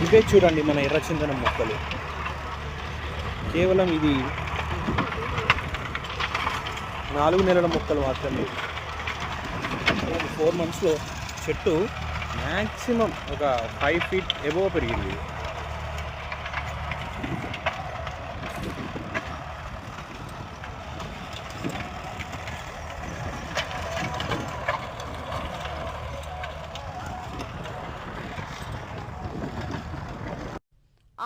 ఇవే చూడండి మన ఎర్రచందనం మొక్కలు. కేవలం ఇది 4 నెలల మొక్కలు మాత్రమే. 4 మంత్స్లో చెట్టు మ్యాక్సిమం ఒక 5 ఫీట్ ఎబోవ్ పెరిగింది.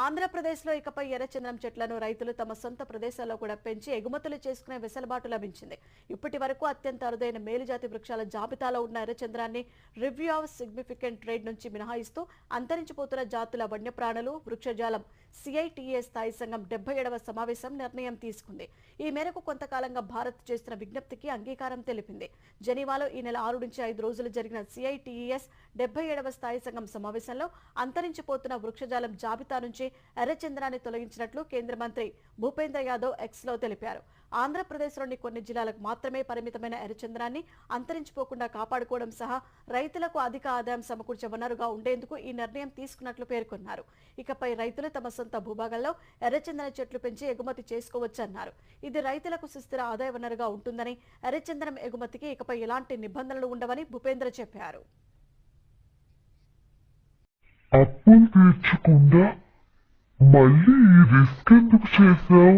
ఆంధ్రప్రదేశ్లో ఇకపై ఎర్రచందనం చెట్లను రైతులు తమ సొంత ప్రదేశాల్లో కూడా పెంచి ఎగుమతులు చేసుకునే వెసులుబాటు లభించింది. ఇప్పటి వరకు అత్యంత అరుదైన మేలుజాతి వృక్షాల జాబితాలో ఉన్న ఎర్రచందనాన్ని రివ్యూ ఆఫ్ సిగ్నిఫికెంట్ ట్రేడ్ నుంచి మినహాయిస్తూ అంతరించిపోతున్న జాతుల వన్యప్రాణులు వృక్షజాలం సిఐటిఏ స్థాయి సంఘం 77వ సమావేశం నిర్ణయం తీసుకుంది. ఈ మేరకు కొంతకాలంగా భారత్ చేస్తున్న విజ్ఞప్తికి అంగీకారం తెలిపింది. జెనీవాలో ఈ నెల 6 నుంచి 5 రోజులు జరిగిన సిఐటిఈఎస్ 77వ స్థాయి సంఘం సమావేశంలో అంతరించిపోతున్న వృక్షజాలం జాబితా నుంచి ఎర్రచందనాన్ని తొలగించినట్లు కేంద్ర మంత్రి భూపేంద్ర యాదవ్ ఎక్స్ లో తెలిపారు. ఆంధ్రప్రదేశ్లోని కొన్ని జిల్లాలకు మాత్రమే పరిమితమైన ఎర్రచందనాన్ని అంతరించిపోకుండా కాపాడుకోవడం సహా రైతులకు అధిక ఆదాయం సమకూర్చే వనరుగా ఉండేందుకు ఈ నిర్ణయం తీసుకున్నట్లు పేర్కొన్నారు. ఇకపై రైతులు తమ సొంత భూభాగంలో ఎర్రచందన చెట్లు పెంచి ఎగుమతి చేసుకోవచ్చన్నారు. ఇది రైతులకు సుస్థిర ఆదాయ వనరుగా ఉంటుందని, ఎర్రచందనం ఎగుమతికి ఇకపై ఎలాంటి నిబంధనలు ఉండవని భూపేంద్ర చెప్పారు. అప్పులు తీర్చకుండా మళ్ళీ ఈ రిస్క్ ఎందుకు చేశావు?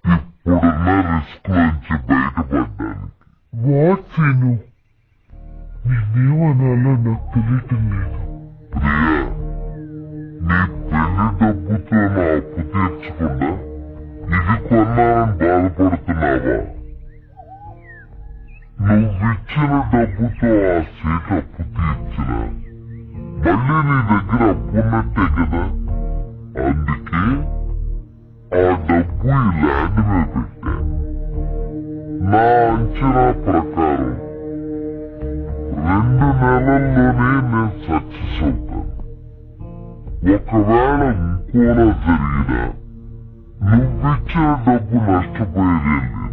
ఇప్పుడున్న రిస్క్ నుంచి బయటపడ్డానికి. వాట్ సీను, నేనేమనాలో నాకు తెలియటం లేదు. ప్రియా, నీ పెళ్లి డబ్బుతో నా అప్పు తీర్చకుండా ఇది కొన్నానని బాధపడుతున్నావా? నువ్విచ్చిన డబ్బుతో ఆ సీట్ అప్పు తీర్చిన మళ్ళీ నీ దగ్గర అప్పున్నట్టే కదా. అందుకే ఆ డబ్బు ఈ ల్యాండ్ మీద పెట్టా. నా అంచనా ప్రకారం 2 నెలల్లోనే నేను సక్సెస్ అవుతాను. ఒకవేళ ఇంకోలా జరిగినా నువ్విచ్చిన డబ్బు నష్టపోయేదేం లేదు.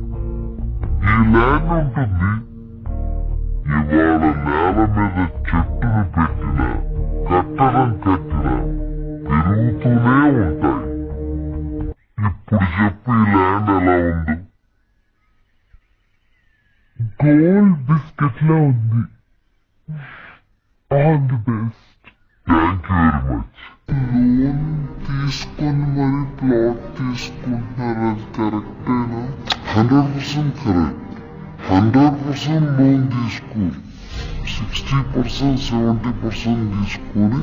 ఈ ల్యాండ్ ఉంటుంది. ఇవాళ నేల మీద చెట్టును పెట్టినా కట్టడం కట్టినా పెరుగుతూనే ఉంటాయి. ఇప్పుడు చెప్పు, ఈ ల్యాండ్ ఎలా ఉంది? గోల్డ్ బిస్కెట్ లా ఉంది. All the best. Thank you very much. Loan తీసుకొని మరి ప్లాట్ తీసుకుంటున్నారు, అది కరెక్టేనా? 100% కరెక్ట్. 100% లోన్ తీసుకో. 60%, 70% తీసుకొని